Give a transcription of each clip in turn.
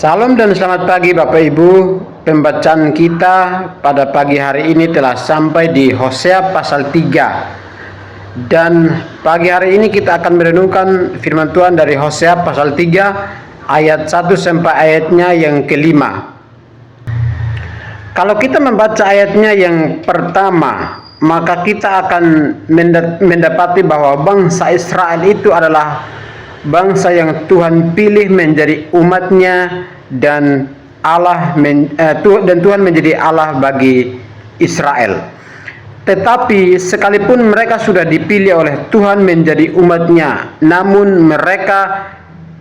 Salam dan selamat pagi Bapak Ibu. Pembacaan kita pada pagi hari ini telah sampai di Hosea pasal 3. Dan pagi hari ini kita akan merenungkan firman Tuhan dari Hosea pasal 3 ayat 1 sampai ayatnya yang kelima. Kalau kita membaca ayatnya yang pertama, maka kita akan mendapati bahwa bangsa Israel itu adalah bangsa yang Tuhan pilih menjadi umatnya, dan Tuhan menjadi Allah bagi Israel. Tetapi sekalipun mereka sudah dipilih oleh Tuhan menjadi umatnya, namun mereka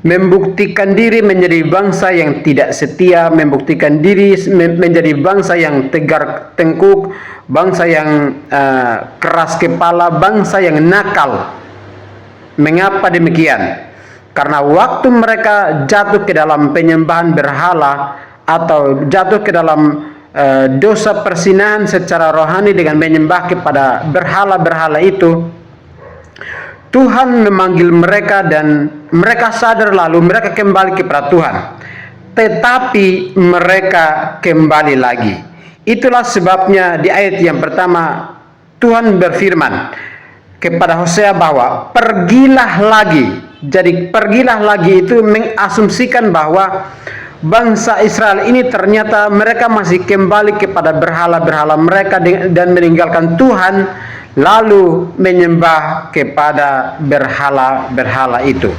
membuktikan diri menjadi bangsa yang tidak setia, membuktikan diri menjadi bangsa yang tegar tengkuk, bangsa yang keras kepala, bangsa yang nakal. Mengapa demikian? Karena waktu mereka jatuh ke dalam penyembahan berhala atau jatuh ke dalam dosa persinahan secara rohani dengan menyembah kepada berhala-berhala itu, Tuhan memanggil mereka dan mereka sadar, lalu mereka kembali kepada Tuhan. Tetapi mereka kembali lagi. Itulah sebabnya di ayat yang pertama Tuhan berfirman kepada Hosea bahwa pergilah lagi. Jadi pergilah lagi itu mengasumsikan bahwa bangsa Israel ini ternyata mereka masih kembali kepada berhala-berhala mereka dan meninggalkan Tuhan, lalu menyembah kepada berhala-berhala itu.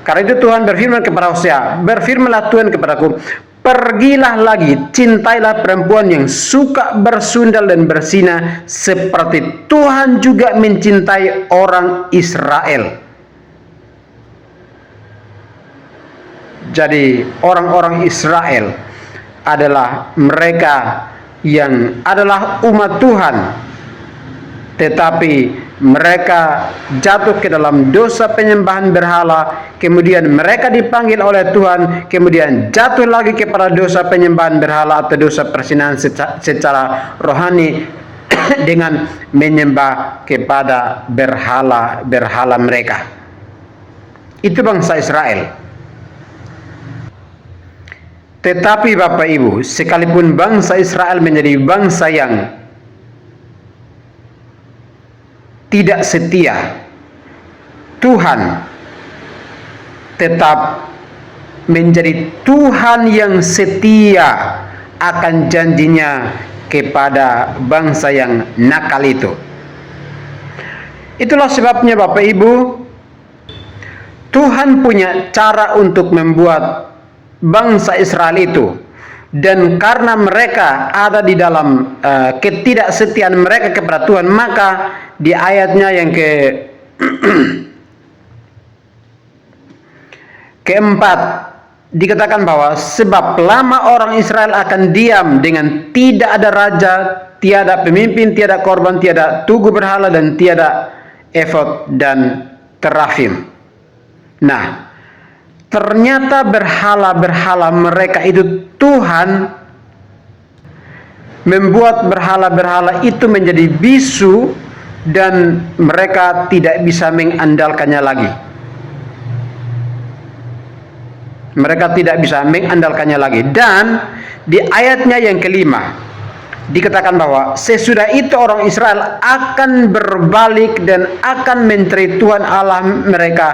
Karena itu Tuhan berfirman kepada Hosea, berfirmanlah Tuhan kepadaku, pergilah lagi, cintailah perempuan yang suka bersundal dan bersinah, seperti Tuhan juga mencintai orang Israel. Jadi orang-orang Israel adalah mereka yang adalah umat Tuhan, tetapi mereka jatuh ke dalam dosa penyembahan berhala, kemudian mereka dipanggil oleh Tuhan, kemudian jatuh lagi kepada dosa penyembahan berhala atau dosa persinahan secara rohani dengan menyembah kepada berhala-berhala mereka. Itu bangsa Israel. Tetapi Bapak Ibu, sekalipun bangsa Israel menjadi bangsa yang tidak setia, Tuhan tetap menjadi Tuhan yang setia akan janjinya kepada bangsa yang nakal itu. Itulah sebabnya Bapak Ibu, Tuhan punya cara untuk membuat bangsa Israel itu, dan karena mereka ada di dalam ketidaksetiaan mereka kepada Tuhan, maka di ayatnya yang keempat dikatakan bahwa sebab lama orang Israel akan diam dengan tidak ada raja, tiada pemimpin, tiada korban, tiada tugu berhala, dan tiada efod dan terafim. Nah, ternyata berhala-berhala mereka itu, Tuhan membuat berhala-berhala itu menjadi bisu dan mereka tidak bisa mengandalkannya lagi. Mereka tidak bisa mengandalkannya lagi. Dan di ayatnya yang kelima dikatakan bahwa sesudah itu orang Israel akan berbalik dan akan mencari Tuhan Allah mereka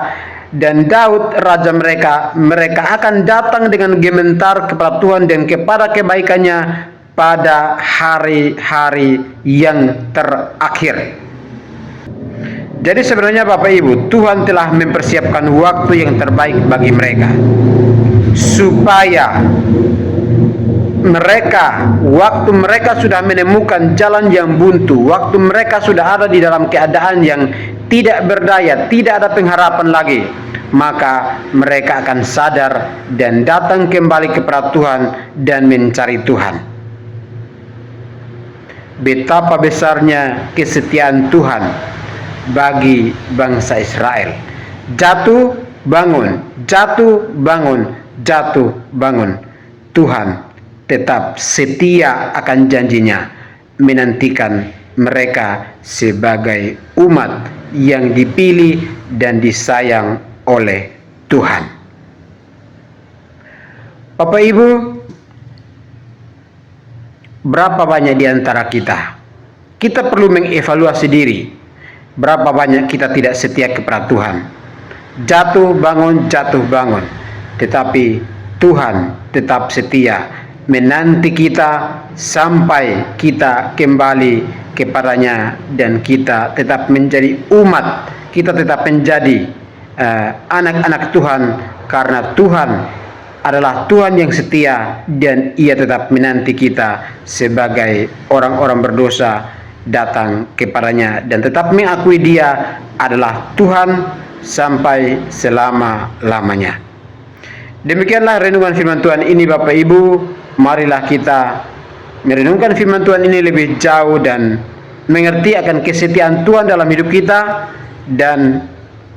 dan Daud raja mereka. Mereka akan datang dengan gemetar kepada Tuhan dan kepada kebaikannya pada hari-hari yang terakhir. Jadi sebenarnya Bapak Ibu, Tuhan telah mempersiapkan waktu yang terbaik bagi mereka, supaya waktu mereka sudah menemukan jalan yang buntu, waktu mereka sudah ada di dalam keadaan yang tidak berdaya, tidak ada pengharapan lagi, maka mereka akan sadar dan datang kembali kepada Tuhan dan mencari Tuhan. Betapa besarnya kesetiaan Tuhan bagi bangsa Israel. Jatuh bangun, jatuh bangun, jatuh bangun. Tuhan tetap setia akan janjinya, menantikan mereka sebagai umat yang dipilih dan disayang oleh Tuhan. Bapak Ibu, berapa banyak di antara kita perlu mengevaluasi diri. Berapa banyak kita tidak setia kepada Tuhan. Jatuh bangun, tetapi Tuhan tetap setia menanti kita sampai kita kembali kepadanya, dan kita tetap menjadi umat, kita tetap menjadi anak-anak Tuhan, karena Tuhan adalah Tuhan yang setia dan Ia tetap menanti kita sebagai orang-orang berdosa datang kepadanya dan tetap mengakui Dia adalah Tuhan sampai selama-lamanya. Demikianlah renungan firman Tuhan ini, Bapak Ibu. Marilah kita merenungkan firman Tuhan ini lebih jauh dan mengerti akan kesetiaan Tuhan dalam hidup kita, dan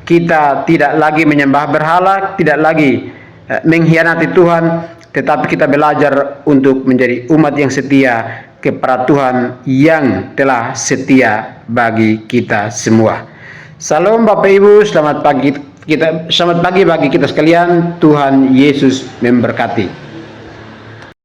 kita tidak lagi menyembah berhala, tidak lagi mengkhianati Tuhan, tetapi kita belajar untuk menjadi umat yang setia kepada Tuhan yang telah setia bagi kita semua. Salam Bapak Ibu, selamat pagi bagi kita sekalian. Tuhan Yesus memberkati.